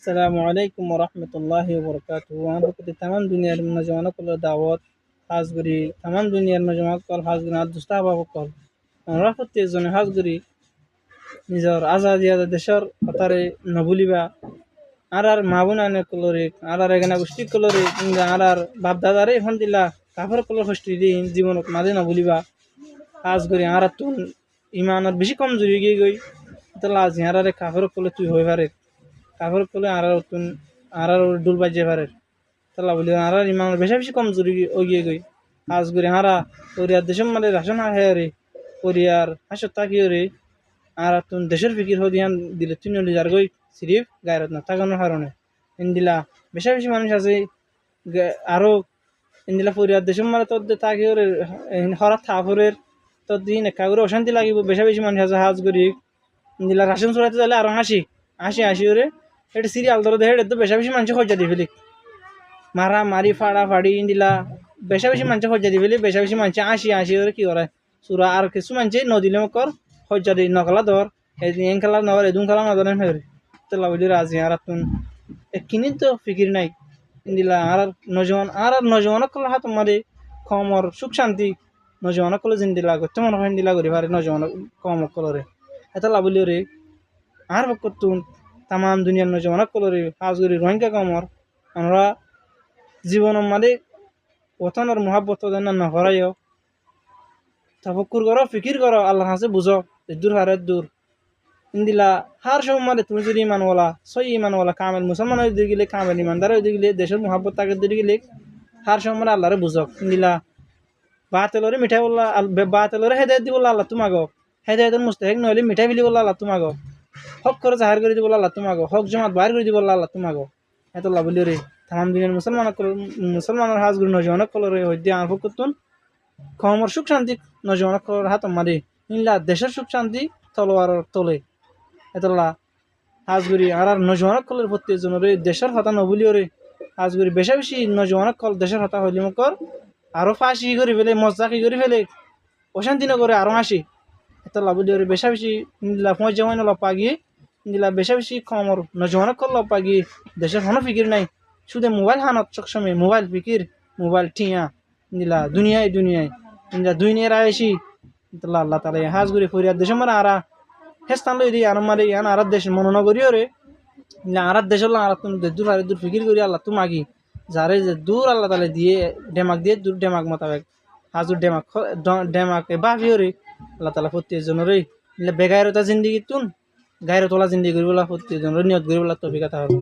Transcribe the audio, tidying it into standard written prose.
আসসালামু আলাইকুম রহমতুল্লাহি বরকাতুহু। আমরা প্রতি তামাম দুনিয়ার নজওয়ান কল দাওয়াত হাজগরি তামাম দুনিয়ার নজওয়ান কল হাজগরি আর দুস্তাবা কল আমরা প্রত্যেকজনে হাজগরি নিজর আজাদি দেশের কথারে নবুলিবা আর মা বোনানে কলরে আর এখানে গোষ্ঠী কলরে আর বাপ দাদারে এখন দিলা কাফর কলর গোষ্ঠী দিন জীবনত মাঝে নবুলিবা হাজগরি আর তুন ইমানের বেশি কমজোরি গিয়ে গই তাহলে আজ ইয়ারে কাফর কলে তুই হয়ে পারে কাপড় খুলে আর ডুল বাজে পারে তালা বলি আর ইমান বেশি বেশি কমজোরি ওগিয়ে গই আজ করে হারা পরিয়ার দেশের মানে রাশন হাহে রে পরিয়ার হাসত থাকিও রে আর তুমি দেশের ফিকির হদিয়ান দিলে তুই নলি যার গই সিরিফ গায়রত না থাকানোর কারণে ইন্দিলা বেশি বেশি মানুষ আছে আরো ইন্দিলা পরিয়ার দেশের মানে তোর থাকিও রে হরাত থাফরের তোর দিন একা করে অশান্তি লাগিব বেশি বেশি মানুষ আছে হাজ করি ইন্দিলা রাশন চড়াইতে যাইলে আরো হাসি হাসি ওরে এটা সিরিয়াল ধরে দেখে তো বেশি বেশি মানুষ খরচা দিয়ে ফেলি মারা মারি ফাড়া ফাড়ি দিলা বেশি বেশি মানুষ খরচা দিয়ে ফেলি বেশি বেশি মানুষ আসি ওরে কি করে সুরা আর কিছু মানুষ নদিলে কর খরচা দি নকলা ধর এদিন খেলা নগর এদিন খেলা নধরেন হয়ে তো লাভলি রাজি আর তুন একিনি তো ফিকির নাই দিলা আর নজওয়ান কল হাত মারি কমর সুখ শান্তি নজওয়ান কল জিন্দিলা করতে মনে হয় দিলা করি পারে নজওয়ান কম কলরে এটা লাভলি রে আর বকতুন তামাম দুনিয়ার নজওয়ান কলরে হাজগরি রোহিঙ্গা কমর আমরা জীবনের মাঝে ওতনের মহাব্বত দেন না হরাইও তাফক্কুর করো ফিকির করো আল্লাহ হাসে বুঝো দূর হারে দূর ইন্দিলা হার সময় মানে তুমি যদি ইমানওয়ালা সই ইমানওয়ালা কামেল মুসলমান হয়ে দিয়ে গেলে কামেল ইমানদার হয়ে দিয়ে গেলে দেশের মহাব্বত তাকে দিয়ে গেলে হার সময় মানে আল্লাহরে বুঝক ইন্দিলা বাতেলরে মিঠাই বললা বাতেলরে হেদায়ত দি বললা আল্লাহ তোমাগো হেদায়তের মুস্তাহিক নইলে মিঠাই ফেলি বললা আল্লাহ তোমাগো হক করে জাহার করে দিব আল্লাহ তোমাগো হক জমাত বাইর করে দিব আল্লাহ তোমাগো এত লাভলি রে তাম দিনের মুসলমানের হাজগুলো নজওয়ান কলরে হইতে আর ফকুতুন কমর সুখ শান্তি নজওয়ান কলর হাত মারি ইল্লা দেশের সুখ শান্তি তলোয়ার তোলে এতলা হাজগুড়ি আর নজওয়ান কলের প্রত্যেক জনের দেশের হতা নবুলিও রে হাজগুড়ি বেশি বেশি নজওয়ান কল দেশের হতা হইলে মকর আরো ফাঁসি করে ফেলে মজাকি করে ফেলে অশান্তি না করে আরো হাসি এত লাভলি রে বেশি বেশি ইন্দিলা পৌঁছ যাওয়াই না লপা গিয়ে ইন্দিলা বেশি বেশি কমর নজওয়ান কল লপা গিয়ে দেশের কোনো ফিকির নাই শুধু মোবাইল হানত সবসময় মোবাইল ফিকির মোবাইল ঠিয়া ইন্দিলা দুনিয়ায় ইন্দিলা দুনিয়ার আইসি আল্লাহ তালা হাজগুড়ি ফরিয়ার দেশের মারা আরা হেস্তান লই দিই আর মারি ইয়ান আর দেশ মনোনগরীও রে আর দেশ হল আর তুমি দূর ফিকির করি আল্লাহ তুমি আগি যারে যে দূর আল্লাহ তালে দিয়ে ডেমাক দিয়ে দূর ডেমাক মোতাবেক হাজুর ডেমাক বাভিও রে আল্লাহ তালা প্রত্যেক জনেরই বেগাইরতা জিন্দিগি তুন গাইরতলা জিন্দিগি করিবলা প্রত্যেক জনের নিয়ত করিবলা তফিকাতা হবে।